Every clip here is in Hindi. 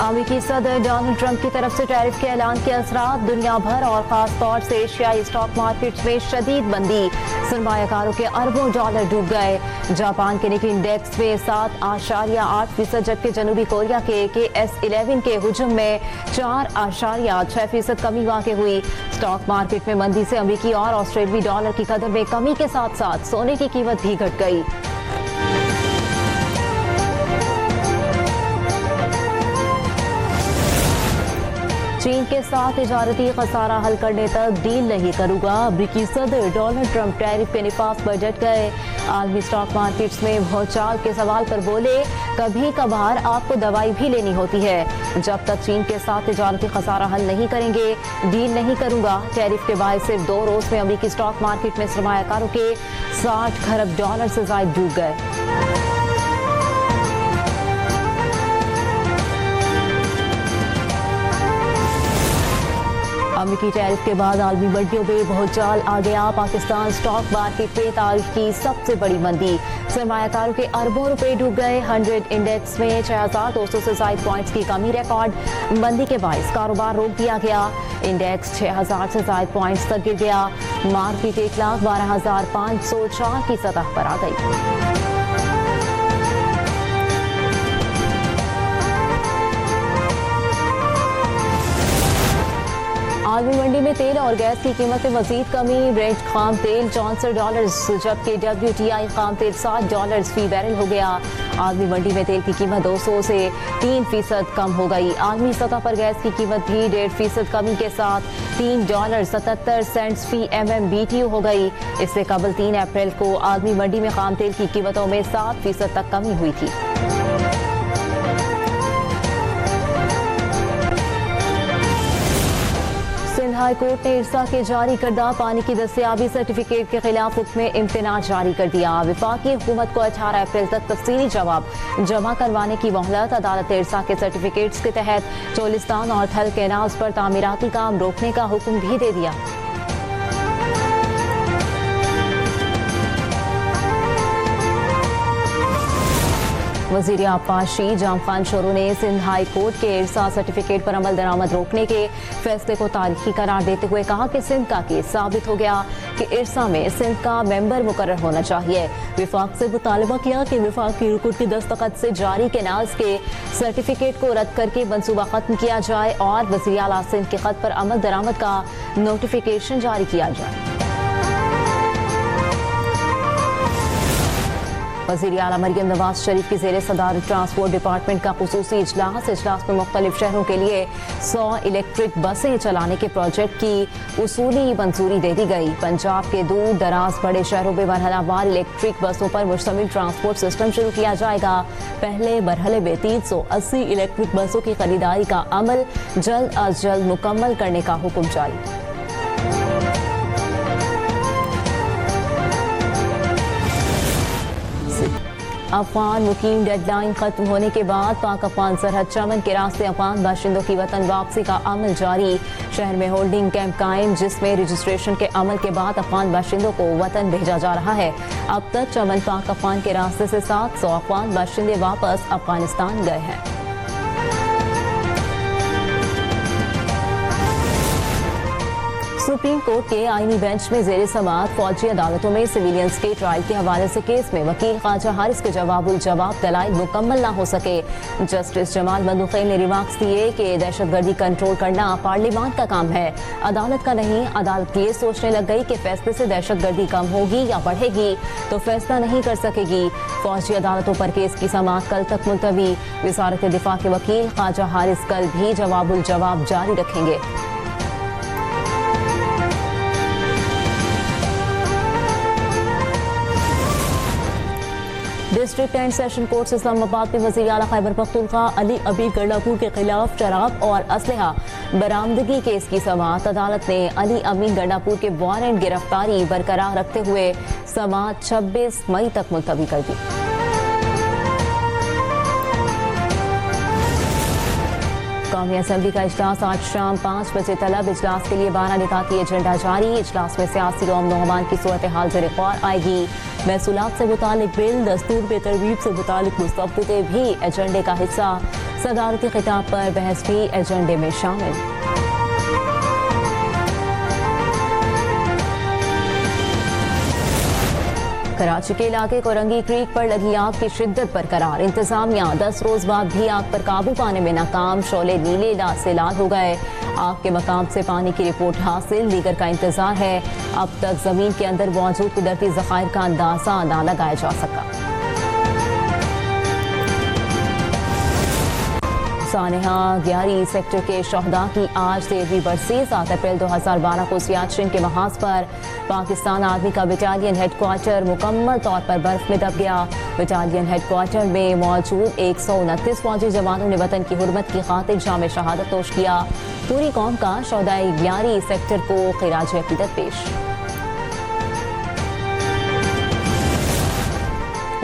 अमेरिकी सदर डोनाल्ड ट्रंप की तरफ से टैरिफ के ऐलान के असरात दुनिया भर और खास तौर से एशियाई स्टॉक मार्केट्स में शदीद मंदी, सरमायाकारों के अरबों डॉलर डूब गए। जापान के निकी इंडेक्स में 7.8%, जबकि जनूबी कोरिया के KS-11 के हुजूम में 4.6% कमी वाक़ हुई। स्टॉक मार्केट में मंदी से अमेरिकी और ऑस्ट्रेलियाई डॉलर की कदर में कमी के साथ साथ सोने की कीमत भी घट गई। चीन के साथ तिजारती खसारा हल करने तक डील नहीं करूंगा, अमेरिकी सदर डोनाल्ड ट्रंप टैरिफ के निफास पर डट गए। आलमी स्टॉक मार्केट्स में भौचाल के सवाल पर बोले, कभी कभार आपको दवाई भी लेनी होती है। जब तक चीन के साथ तिजारती खसारा हल नहीं करेंगे, डील नहीं करूंगा। टैरिफ के बाद सिर्फ 2 रोज में अमेरिकी स्टॉक मार्केट में सरमायाकारों के 60 खरब डॉलर से ज्यादा डूब गए। अमेरिकी टैरिफ के बाद आलमी मंडियों में भौचाल आ गया। पाकिस्तान स्टॉक मार्केट में तारीख की सबसे बड़ी मंदी, सरमायाकारों के अरबों रुपए डूब गए। 100 इंडेक्स में 6200 से ज्यादा पॉइंट्स की कमी रिकॉर्ड। मंदी के बायस कारोबार रोक दिया गया। इंडेक्स 6000 से ज्यादा पॉइंट्स तक गिर गया। मार्केट 1,12,504 की सतह पर आ गई। आलमी मंडी में तेल और गैस की कीमत में मजीद कमी। ब्रेंट खाम तेल $64, जबकि WTI खाम तेल $60 फी बैरल हो गया। आलमी मंडी में तेल की कीमत 200 से 3% कम हो गई। आलमी सतह पर गैस की कीमत भी 1.5% कमी के साथ $3.77 फी MMBTU हो गई। इससे कबल 3 अप्रैल को आलमी मंडी में खाम तेल की कीमतों में 7% तक कमी हुई थी। हाई कोर्ट ने इरसा के जारी करदा पानी की दस्तयाबी सर्टिफिकेट के खिलाफ हुक्म इम्तना जारी कर दिया। विफाकी हुकूमत को 18 अप्रैल तक तफसीली जवाब जमा करवाने की मोहलत। अदालत ने इरसा के सर्टिफिकेट्स के तहत चोलिस्तान और थल कैनाल्स पर तामीराती काम रोकने का हुक्म भी दे दिया। वजीर आबपाशी जाम खान शोरू ने सिंध हाई कोर्ट के इरसा सर्टिफिकेट पर अमल दरामद रोकने के फैसले को तारीखी करार देते हुए कहा कि सिंध का केस साबित हो गया कि इरसा में सिंध का मेंबर मुकर्रर होना चाहिए। विफाक से मुतालबा किया कि विफाकी रुकन की दस्तखत से जारी कैनाल्स के सर्टिफिकेट को रद्द करके मनसूबा खत्म किया जाए और वज़ीर आला सिंध के खत पर अमल दरामद का नोटिफिकेशन जारी किया जाए। वज़ीर आला मरियम नवाज शरीफ की ज़ेरे सदारत ट्रांसपोर्ट डिपार्टमेंट का खुसूसी इजलास में मुख्तलिफ शहरों के लिए 100 इलेक्ट्रिक बसें चलाने के प्रोजेक्ट की उसूली मंजूरी दे दी गई। पंजाब के दूर दराज बड़े शहरों में मरहलावार इलेक्ट्रिक बसों पर मुश्तमिल ट्रांसपोर्ट सिस्टम शुरू किया जाएगा। पहले मरहले में 380 इलेक्ट्रिक बसों की खरीदारी का अमल जल्द अज जल्द मुकम्मल करने का हुक्म जारी। अफगान मुकीम डेडलाइन खत्म होने के बाद पाक अफगान सरहद चमन के रास्ते अफगान बाशिंदों की वतन वापसी का अमल जारी। शहर में होल्डिंग कैंप कायम, जिसमें रजिस्ट्रेशन के अमल के बाद अफगान बाशिंदों को वतन भेजा जा रहा है। अब तक चमन पाक अफगान के रास्ते से 700 अफगान बाशिंदे वापस अफगानिस्तान गए हैं। सुप्रीम कोर्ट के आईनी बेंच में जेर समाअत फौजी अदालतों में सिविलियंस के ट्रायल के हवाले से केस में वकील ख्वाजा हारिस के जवाब दलाइल मुकम्मल ना हो सके। जस्टिस जमाल बंदूखेल ने रिमार्क्स दिए कि दहशतगर्दी कंट्रोल करना पार्लियामान का काम है, अदालत का नहीं। अदालत ये सोचने लग गई कि फैसले से दहशतगर्दी कम होगी या बढ़ेगी तो फैसला नहीं कर सकेगी। फौजी अदालतों पर केस की समाअत कल तक मुलतवी। वजारत दिफा के वकील ख्वाजा हारिस कल भी जवाब जारी रखेंगे। District and session court Islamabad में वज़ीर आला खैबर पख्तूनख्वा अली अमीर गंडापुर के खिलाफ शराब और असलहा बरामदगी केस की समाअत अदालत ने अली अमीर गंडापुर के वारंट गिरफ्तारी बरकरार रखते हुए समाअत 26 मई तक मुलतवी कर दी। कौमी असम्बली का इजलास आज शाम 5 बजे तलब। इजलास के लिए 12 निकाती एजेंडा जारी। इजलास में सियासी रौम नौमान की सूरत हाल ज़ेर गौर आएगी। महसूलात से मुतालिक बिल, दस्तूर में तरवीब से मुतालिक मुस्तफ़दे भी एजेंडे का हिस्सा। सदारती खिताब पर बहस भी एजेंडे में शामिल। कराची के इलाके कोरंगी क्रीक पर लगी आग की शिद्दत बरकरार। इंतजामिया 10 रोज बाद भी आग पर काबू पाने में नाकाम। शोले नीले से लाल हो गए। आग के मकाम से पानी की रिपोर्ट हासिल, दीगर का इंतजार है। अब तक जमीन के अंदर मौजूद कुदरती जखायर का अंदाजा ना लगाया जा सका। सानेहा 11 सेक्टर के शहदा की आज 13वीं बरसी। 7 अप्रैल 2012 को सियाचिन के महाज पर पाकिस्तान आर्मी का बटालियन हेडक्वार्टर मुकम्मल तौर पर बर्फ में दब गया। बटालियन हेडक्वार्टर में मौजूद 129 फौजी जवानों ने वतन की हुर्मत की खातिर जाम शहादत नोश किया। पूरी कौम का शहदा 11 सेक्टर को खिराज अकीदत पेश।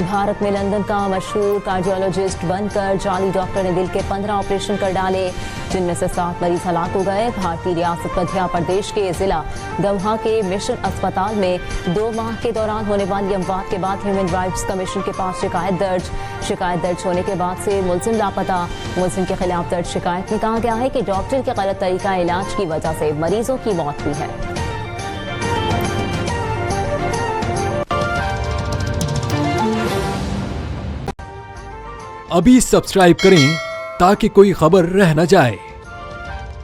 भारत में लंदन का मशहूर कार्डियोलॉजिस्ट बनकर जाली डॉक्टर ने दिल के 15 ऑपरेशन कर डाले, जिनमें से 7 मरीज हलाक हो गए। भारतीय रियासत मध्य प्रदेश के जिला गवहा के मिशन अस्पताल में 2 माह के दौरान होने वाली अमवात के बाद ह्यूमन राइट्स कमीशन के पास शिकायत दर्ज होने के बाद से मुलजिम लापता। मुलजिम के खिलाफ दर्ज शिकायत में कहा गया है कि डॉक्टर के गलत तरीका इलाज की वजह से मरीजों की मौत हुई है। अभी सब्सक्राइब करें ताकि कोई खबर रह न जाए।